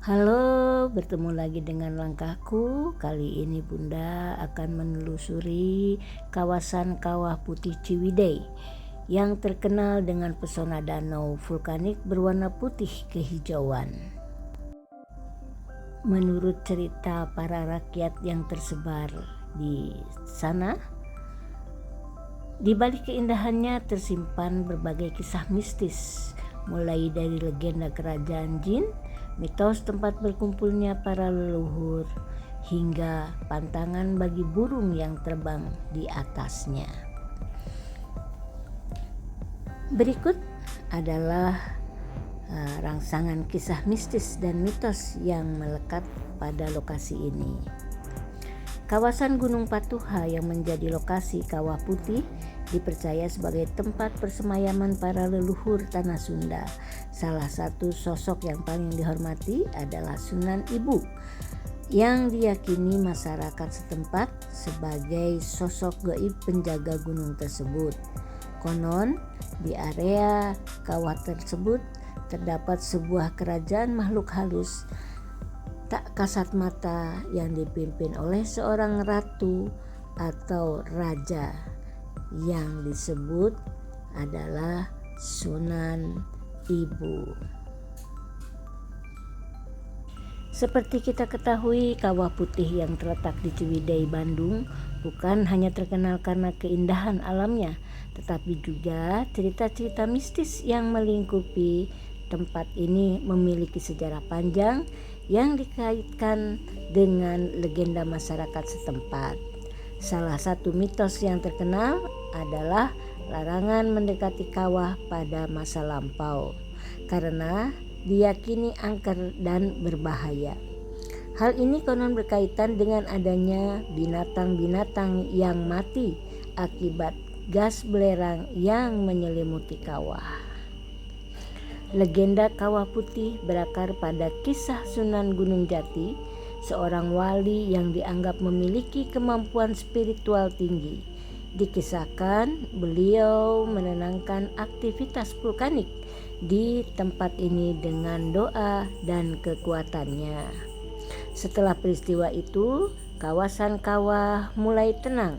Halo, bertemu lagi dengan langkahku. Kali ini Bunda akan menelusuri kawasan Kawah Putih Ciwidey yang terkenal dengan pesona danau vulkanik berwarna putih kehijauan. Menurut cerita para rakyat yang tersebar di sana, di balik keindahannya tersimpan berbagai kisah mistis, mulai dari legenda kerajaan jin, mitos tempat berkumpulnya para leluhur, hingga pantangan bagi burung yang terbang di atasnya. Berikut adalah rangsangan kisah mistis dan mitos yang melekat pada lokasi ini. Kawasan Gunung Patuha yang menjadi lokasi Kawah Putih dipercaya sebagai tempat persemayaman para leluhur tanah Sunda. Salah satu sosok yang paling dihormati adalah Sunan Ibu, yang diyakini masyarakat setempat sebagai sosok gaib penjaga gunung tersebut. Konon, di area kawah tersebut terdapat sebuah kerajaan makhluk halus tak kasat mata yang dipimpin oleh seorang ratu atau raja yang disebut adalah Sunan Ibu. Seperti kita ketahui, Kawah Putih yang terletak di Ciwidey, Bandung bukan hanya terkenal karena keindahan alamnya, tetapi juga cerita-cerita mistis yang melingkupi tempat ini memiliki sejarah panjang yang dikaitkan dengan legenda masyarakat setempat. Salah satu mitos yang terkenal adalah larangan mendekati kawah pada masa lampau karena diyakini angker dan berbahaya. Hal ini konon berkaitan dengan adanya binatang-binatang yang mati akibat gas belerang yang menyelimuti kawah. Legenda Kawah Putih berakar pada kisah Sunan Gunung Jati, seorang wali yang dianggap memiliki kemampuan spiritual tinggi. Dikisahkan beliau menenangkan aktivitas vulkanik di tempat ini dengan doa dan kekuatannya. Setelah peristiwa itu, kawasan kawah mulai tenang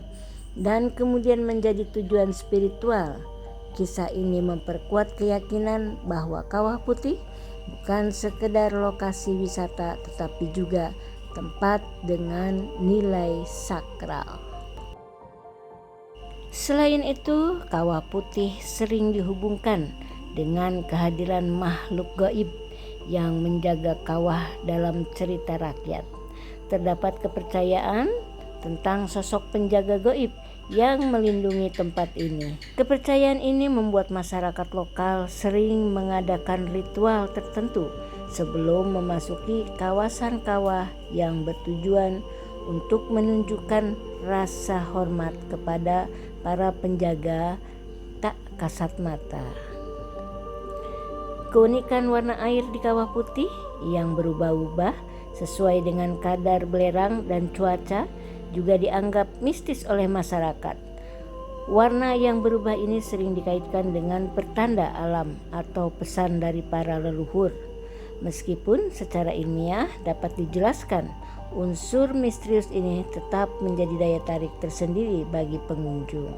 dan kemudian menjadi tujuan spiritual. Kisah ini memperkuat keyakinan bahwa Kawah Putih bukan sekedar lokasi wisata tetapi juga tempat dengan nilai sakral. Selain itu, Kawah Putih sering dihubungkan dengan kehadiran makhluk gaib yang menjaga kawah dalam cerita rakyat. Terdapat kepercayaan tentang sosok penjaga gaib yang melindungi tempat ini. Kepercayaan ini membuat masyarakat lokal sering mengadakan ritual tertentu sebelum memasuki kawasan kawah yang bertujuan untuk menunjukkan rasa hormat kepada para penjaga tak kasat mata. Keunikan warna air di Kawah Putih yang berubah-ubah sesuai dengan kadar belerang dan cuaca juga dianggap mistis oleh masyarakat. Warna yang berubah ini sering dikaitkan dengan pertanda alam atau pesan dari para leluhur. Meskipun secara ilmiah dapat dijelaskan, unsur misterius ini tetap menjadi daya tarik tersendiri bagi pengunjung.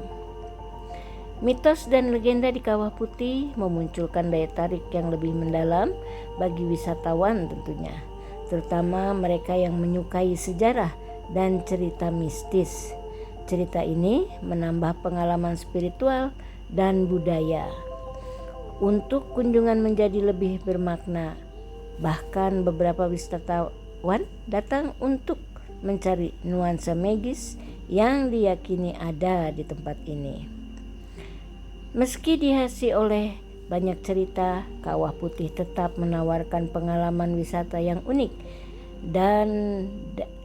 Mitos dan legenda di Kawah Putih memunculkan daya tarik yang lebih mendalam bagi wisatawan tentunya, terutama mereka yang menyukai sejarah dan cerita mistis. Cerita ini menambah pengalaman spiritual dan budaya. Untuk kunjungan menjadi lebih bermakna, bahkan beberapa wisatawan datang untuk mencari nuansa magis yang diyakini ada di tempat ini. Meski dihiasi oleh banyak cerita, Kawah Putih tetap menawarkan pengalaman wisata yang unik dan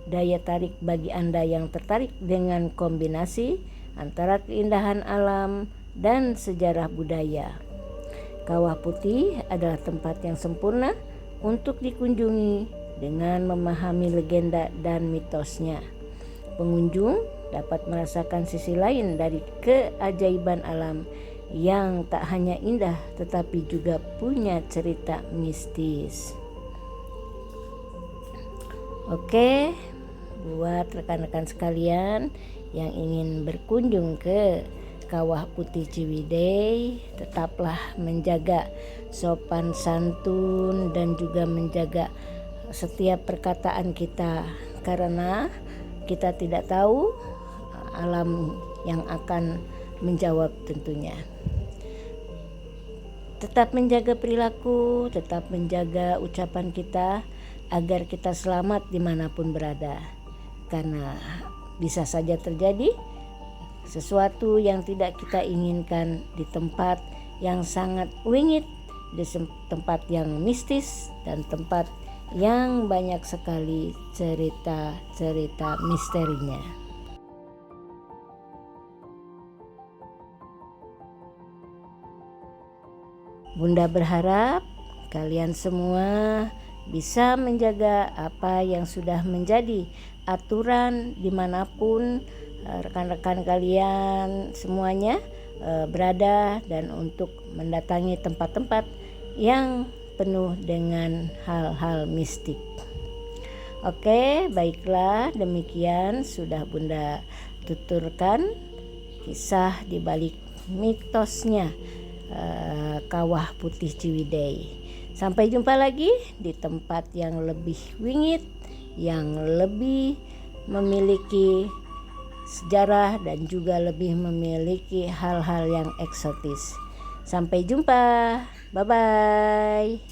daya tarik bagi Anda yang tertarik dengan kombinasi antara keindahan alam dan sejarah budaya. Kawah Putih adalah tempat yang sempurna untuk dikunjungi dengan memahami legenda dan mitosnya. Pengunjung dapat merasakan sisi lain dari keajaiban alam yang tak hanya indah tetapi juga punya cerita mistis. Oke, buat rekan-rekan sekalian yang ingin berkunjung ke Kawah Putih Ciwidey, tetaplah menjaga sopan santun dan juga menjaga setiap perkataan kita, karena kita tidak tahu alam yang akan menjawab tentunya. Tetap menjaga perilaku, tetap menjaga ucapan kita agar kita selamat dimanapun berada, karena bisa saja terjadi sesuatu yang tidak kita inginkan di tempat yang sangat wingit, di tempat yang mistis, dan tempat yang banyak sekali cerita-cerita misterinya. Bunda berharap kalian semua bisa menjaga apa yang sudah menjadi aturan dimanapun rekan-rekan kalian semuanya berada, dan untuk mendatangi tempat-tempat yang penuh dengan hal-hal mistik. Oke, baiklah, demikian sudah Bunda tuturkan kisah di balik mitosnya Kawah Putih Ciwidey. Sampai jumpa lagi di tempat yang lebih wingit, yang lebih memiliki sejarah dan juga lebih memiliki hal-hal yang eksotis. Sampai jumpa, bye-bye.